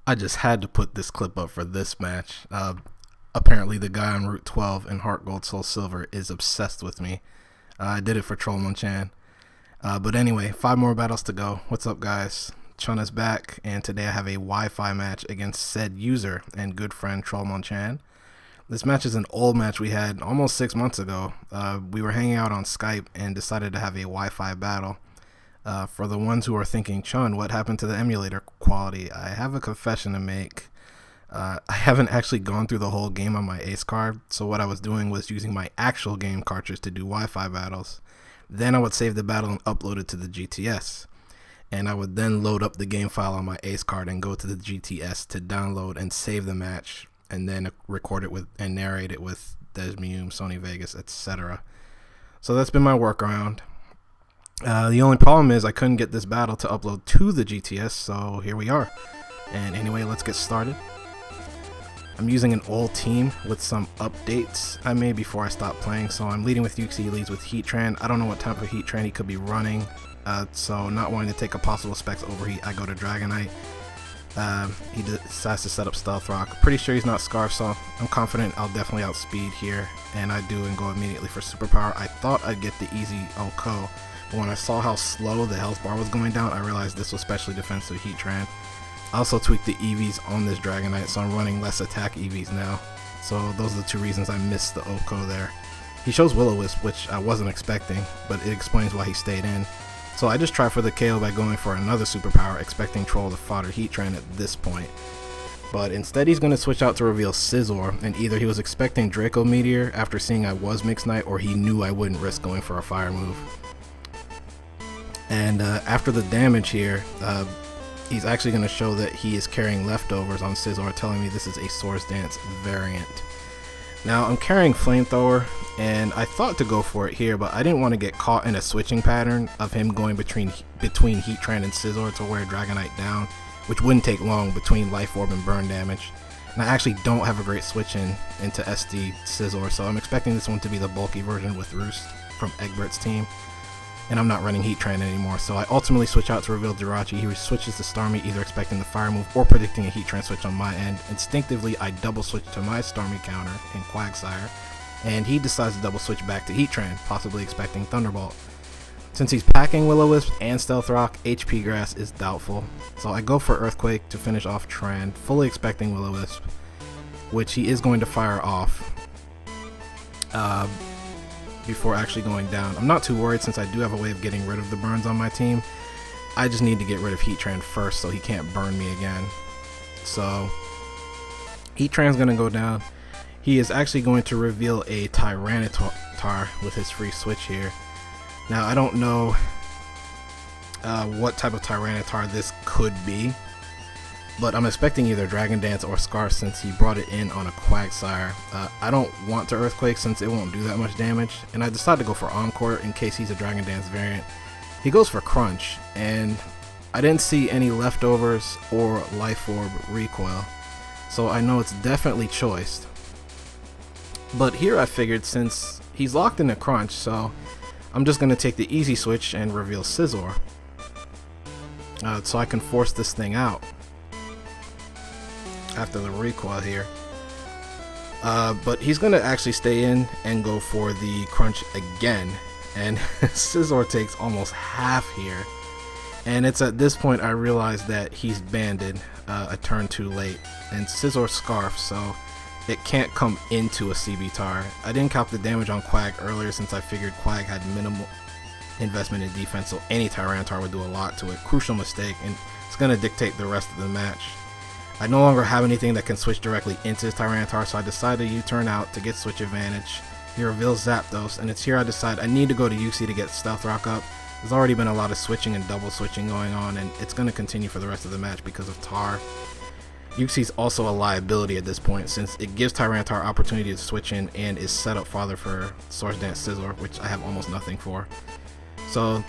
I just had to put this clip up for this match. Apparently, the guy on Route 12 in Heart Gold Soul Silver is obsessed with me. I did it for Trollmonchan. But anyway, 5 more battles to go. What's up, guys? Chun is back, and today I have a Wi-Fi match against said user and good friend Trollmonchan. This match is an old match we had almost 6 months ago. We were hanging out on Skype and decided to have a Wi-Fi battle. For the ones who are thinking, Chun, what happened to the emulator quality? I have a confession to make. I haven't actually gone through the whole game on my Ace card, so what I was doing was using my actual game cartridge to do Wi-Fi battles. Then I would save the battle and upload it to the GTS. And I would then load up the game file on my Ace card and go to the GTS to download and save the match, and then record it with and narrate it with Desmium, Sony Vegas, etc. So that's been my workaround. The only problem is I couldn't get this battle to upload to the GTS, so here we are. And anyway, let's get started. I'm using an old team with some updates I made before I stopped playing. So I'm leading with Yuxi, he leads with Heatran. I don't know what type of Heatran he could be running, so not wanting to take a possible Specs overheat, I go to Dragonite. He decides to set up Stealth Rock. Pretty sure he's not Scarf, so I'm confident I'll definitely outspeed here, and I do and go immediately for Superpower. I thought I'd get the easy Oko, but when I saw how slow the health bar was going down, I realized this was specially defensive Heatran. I also tweaked the EVs on this Dragonite, so I'm running less attack EVs now. So those are the 2 reasons I missed the Oko there. He shows Will-O-Wisp, which I wasn't expecting, but it explains why he stayed in. So I just try for the KO by going for another Superpower, expecting Troll to fodder Heatran at this point. But instead he's going to switch out to reveal Scizor, and either he was expecting Draco Meteor after seeing I was Mixed Knight, or he knew I wouldn't risk going for a fire move. And after the damage here, he's actually going to show that he is carrying leftovers on Scizor, telling me this is a Swords Dance variant. Now I'm carrying Flamethrower, and I thought to go for it here, but I didn't want to get caught in a switching pattern of him going between Heatran and Scizor to wear Dragonite down, which wouldn't take long between Life Orb and Burn damage. And I actually don't have a great switch into SD Scizor, so I'm expecting this one to be the bulky version with Roost from Egbert's team. And I'm not running Heatran anymore, so I ultimately switch out to reveal Jirachi. He switches to Starmie, either expecting the fire move or predicting a Heatran switch on my end. Instinctively, I double switch to my Starmie counter in Quagsire, and he decides to double switch back to Heatran, possibly expecting Thunderbolt. Since he's packing Will-O-Wisp and Stealth Rock, HP Grass is doubtful, so I go for Earthquake to finish off Tran, fully expecting Will-O-Wisp, which he is going to fire off before actually going down. I'm not too worried since I do have a way of getting rid of the burns on my team. I just need to get rid of Heatran first so he can't burn me again. So Heatran's going to go down. He is actually going to reveal a Tyranitar with his free switch here. Now I don't know what type of Tyranitar this could be, but I'm expecting either Dragon Dance or Scarf since he brought it in on a Quagsire. I don't want to Earthquake since it won't do that much damage, and I decided to go for Encore in case he's a Dragon Dance variant. He goes for Crunch, and I didn't see any leftovers or Life Orb recoil, so I know it's definitely choiced. But here I figured since he's locked in a Crunch, so I'm just going to take the easy switch and reveal Scizor, so I can force this thing out after the recoil here. But he's going to actually stay in and go for the Crunch again, and Scizor takes almost half here, and it's at this point I realize that he's banded a turn too late, and Scizor Scarf, so it can't come into a CB Tar. I didn't count the damage on Quag earlier since I figured Quag had minimal investment in defense, so any Tyranitar would do a lot to it. Crucial mistake, and it's going to dictate the rest of the match. I no longer have anything that can switch directly into his Tyranitar, so I decided to U-turn out to get switch advantage. He reveals Zapdos, and it's here I decide I need to go to Yuxi to get Stealth Rock up. There's already been a lot of switching and double switching going on, and it's going to continue for the rest of the match because of Tar. Yuxi's also a liability at this point since it gives Tyranitar opportunity to switch in and is set up farther for Swords Dance Scizor, which I have almost nothing for. So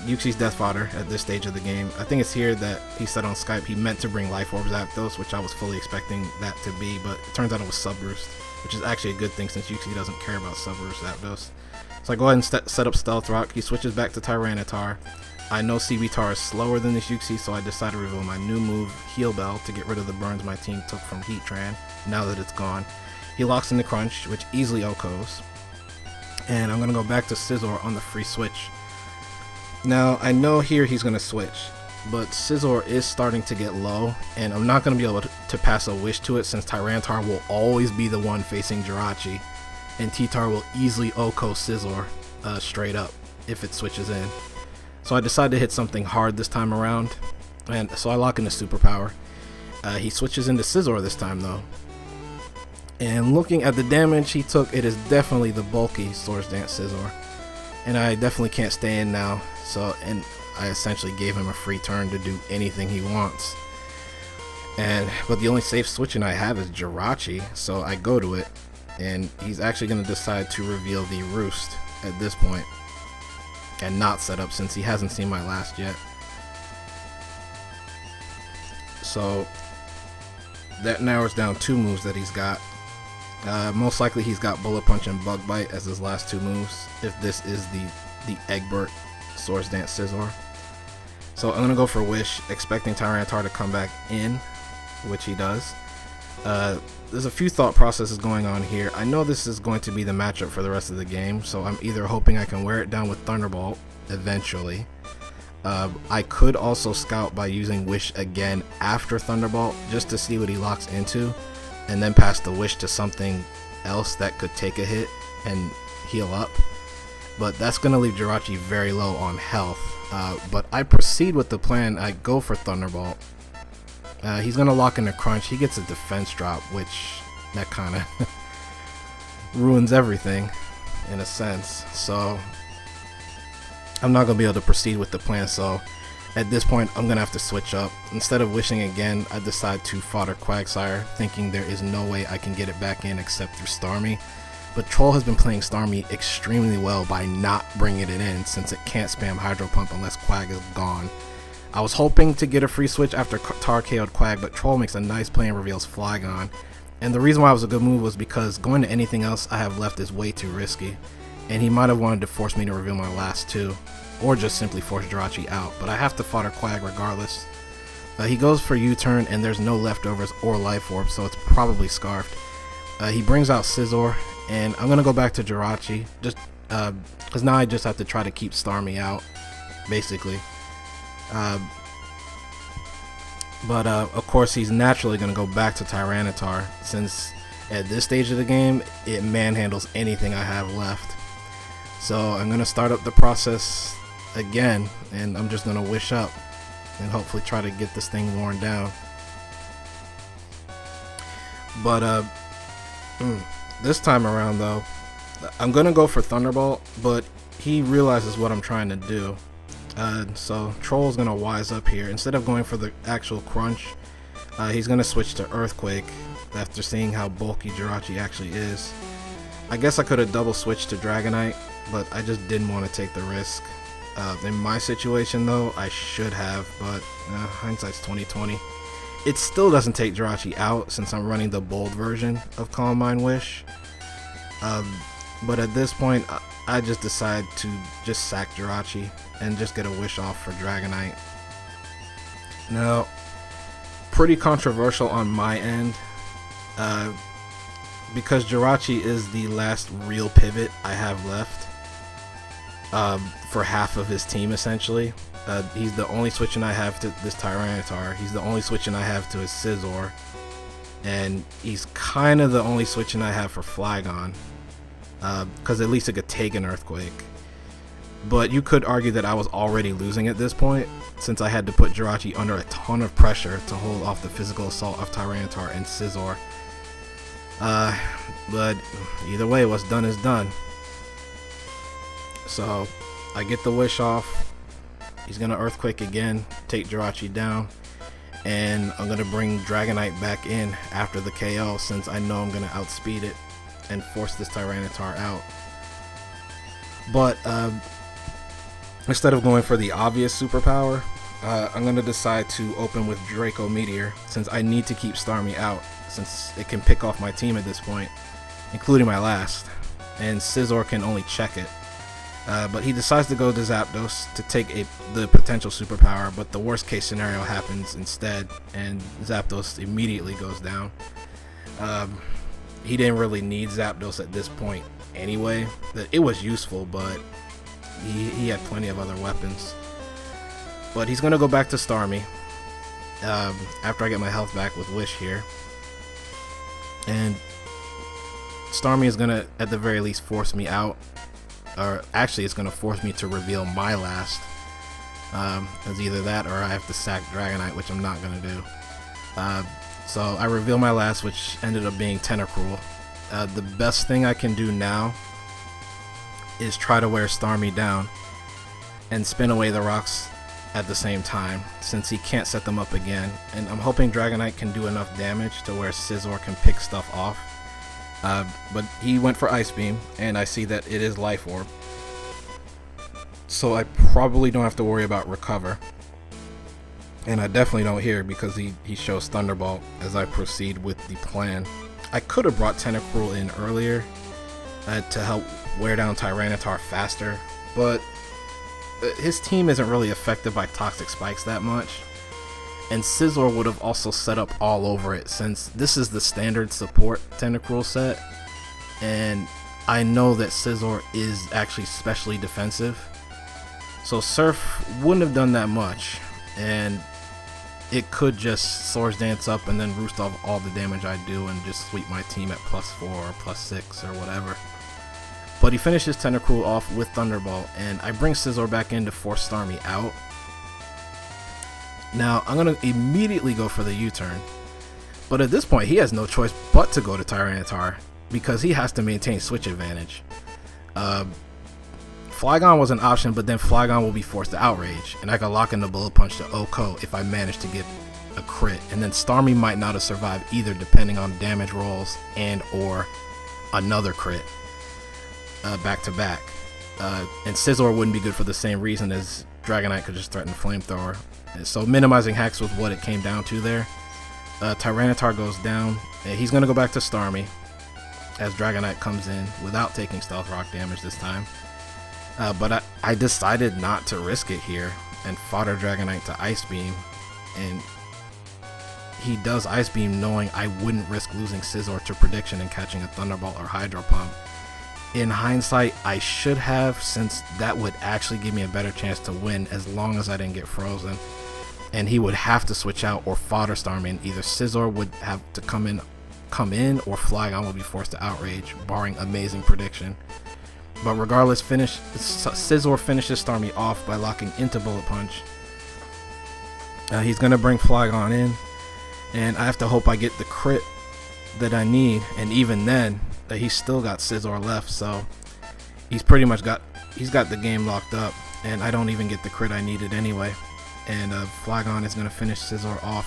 Yuxi's death fodder at this stage of the game. I think it's here that he said on Skype he meant to bring Life Orb Zapdos, which I was fully expecting that to be, but it turns out it was Sub Roost, which is actually a good thing since Yuxi doesn't care about Sub Roost Zapdos. So I go ahead and set up Stealth Rock. He switches back to Tyranitar. I know CBTAR is slower than this Yuxi, so I decided to reveal my new move, Heal Bell, to get rid of the burns my team took from Heatran. Now that it's gone, he locks in the Crunch, which easily OHKOs. And I'm going to go back to Scizor on the free switch. Now, I know here he's going to switch, but Scizor is starting to get low, and I'm not going to be able to pass a Wish to it since Tyranitar will always be the one facing Jirachi, and T-Tar will easily OHKO Scizor straight up if it switches in. So I decided to hit something hard this time around, and so I lock in the Superpower. He switches into Scizor this time though. And looking at the damage he took, it is definitely the bulky Swords Dance Scizor. And I definitely can't stay in now, and I essentially gave him a free turn to do anything he wants. But the only safe switching I have is Jirachi, so I go to it, and he's actually going to decide to reveal the Roost at this point, and not set up since he hasn't seen my last yet. So that narrows down 2 moves that he's got. Most likely he's got Bullet Punch and Bug Bite as his last 2 moves, if this is the Egbert Swords Dance Scizor. So I'm going to go for Wish, expecting Tyranitar to come back in, which he does. There's a few thought processes going on here. I know this is going to be the matchup for the rest of the game, so I'm either hoping I can wear it down with Thunderbolt eventually. I could also scout by using Wish again after Thunderbolt just to see what he locks into, and then pass the Wish to something else that could take a hit and heal up. But that's going to leave Jirachi very low on health. But I proceed with the plan. I go for Thunderbolt. He's going to lock in a Crunch. He gets a defense drop, which that kind of ruins everything in a sense. So I'm not going to be able to proceed with the plan. So at this point, I'm going to have to switch up. Instead of wishing again, I decide to fodder Quagsire, thinking there is no way I can get it back in except through Starmie. But Troll has been playing Starmie extremely well by not bringing it in, since it can't spam Hydro Pump unless Quag is gone. I was hoping to get a free switch after Tar KO'd Quag, but Troll makes a nice play and reveals Flygon. And the reason why it was a good move was because going to anything else I have left is way too risky. And he might have wanted to force me to reveal my last 2, or just simply force Jirachi out, but I have to fodder Quag regardless. He goes for U-turn, and there's no leftovers or Life Orb, so it's probably Scarfed. He brings out Scizor, and I'm going to go back to Jirachi, just because now I just have to try to keep Starmie out, basically. But of course he's naturally going to go back to Tyranitar, since at this stage of the game, it manhandles anything I have left. So I'm going to start up the process again, and I'm just going to wish up and hopefully try to get this thing worn down. But this time around though, I'm going to go for Thunderbolt, but he realizes what I'm trying to do. So Troll's going to wise up here. Instead of going for the actual Crunch, he's going to switch to Earthquake after seeing how bulky Jirachi actually is. I guess I could have double switched to Dragonite, but I just didn't want to take the risk. In my situation though, I should have, but hindsight's 20/20. It still doesn't take Jirachi out since I'm running the bold version of Calm Mind Wish. But at this point, I just decide to just sack Jirachi and just get a Wish off for Dragonite. Now, pretty controversial on my end, because Jirachi is the last real pivot I have left for half of his team essentially. He's the only switching I have to this Tyranitar, he's the only switching I have to his Scizor, and he's kind of the only switching I have for Flygon, because at least it could take an Earthquake. But you could argue that I was already losing at this point, since I had to put Jirachi under a ton of pressure to hold off the physical assault of Tyranitar and Scizor. But either way, what's done is done. So I get the Wish off. He's gonna Earthquake again, take Jirachi down, and I'm gonna bring Dragonite back in after the KO, since I know I'm gonna outspeed it and force this Tyranitar out. But instead of going for the obvious superpower, I'm going to decide to open with Draco Meteor, since I need to keep Starmie out, since it can pick off my team at this point, including my last, and Scizor can only check it. But he decides to go to Zapdos to take the potential superpower, but the worst case scenario happens instead, and Zapdos immediately goes down. He didn't really need Zapdos at this point anyway. It was useful, but he had plenty of other weapons. But he's going to go back to Starmie after I get my health back with Wish here. And Starmie is going to, at the very least, force me out. Or actually, it's going to force me to reveal my last. It's either that or I have to sack Dragonite, which I'm not going to do. So I reveal my last, which ended up being Tentacruel. The best thing I can do now is try to wear Starmie down and spin away the rocks at the same time, since he can't set them up again. And I'm hoping Dragonite can do enough damage to where Scizor can pick stuff off. But he went for Ice Beam, and I see that it is Life Orb. So I probably don't have to worry about Recover. And I definitely don't here because he shows Thunderbolt as I proceed with the plan. I could have brought Tentacruel in earlier to help wear down Tyranitar faster, but his team isn't really affected by Toxic Spikes that much. And Scizor would have also set up all over it, since this is the standard support Tentacruel set. And I know that Scizor is actually specially defensive. So Surf wouldn't have done that much. And it could just Swords Dance up and then roost off all the damage I do and just sweep my team at +4 or +6 or whatever. But he finishes Tentacruel off with Thunderbolt, and I bring Scizor back in to force Starmie out. Now, I'm going to immediately go for the U-turn. But at this point, he has no choice but to go to Tyranitar, because he has to maintain switch advantage. Flygon was an option, but then Flygon will be forced to Outrage, and I can lock in the Bullet Punch to OHKO if I manage to get a crit. And then Starmie might not have survived either, depending on damage rolls and or another crit back to back. And Scizor wouldn't be good for the same reason, as Dragonite could just threaten Flamethrower. So minimizing hacks was what it came down to there. Tyranitar goes down, and he's going to go back to Starmie as Dragonite comes in without taking Stealth Rock damage this time. But I decided not to risk it here and fodder Dragonite to Ice Beam, and he does Ice Beam knowing I wouldn't risk losing Scizor to Prediction and catching a Thunderbolt or Hydro Pump. In hindsight, I should have, since that would actually give me a better chance to win as long as I didn't get frozen. And he would have to switch out or fodder Starmie, and either Scizor would have to come in, or Flygon would be forced to Outrage, barring amazing Prediction. But regardless, Scizor finishes Starmie off by locking into Bullet Punch. He's going to bring Flygon in, and I have to hope I get the crit that I need, and even then, he's still got Scizor left, so he's pretty much got the game locked up, and I don't even get the crit I needed anyway. And Flygon is going to finish Scizor off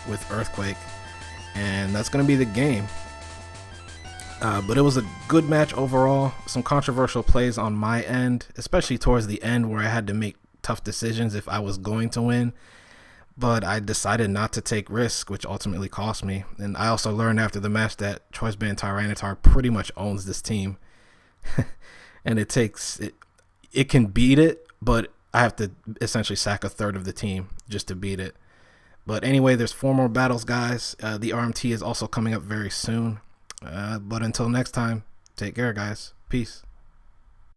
with Earthquake, and that's going to be the game. But it was a good match overall. Some controversial plays on my end, especially towards the end where I had to make tough decisions if I was going to win. But I decided not to take risks, which ultimately cost me. And I also learned after the match that Choice Band Tyranitar pretty much owns this team. And it can beat it, but I have to essentially sack a third of the team just to beat it. But anyway, there's 4 more battles, guys. The RMT is also coming up very soon. But until next time, take care, guys. Peace.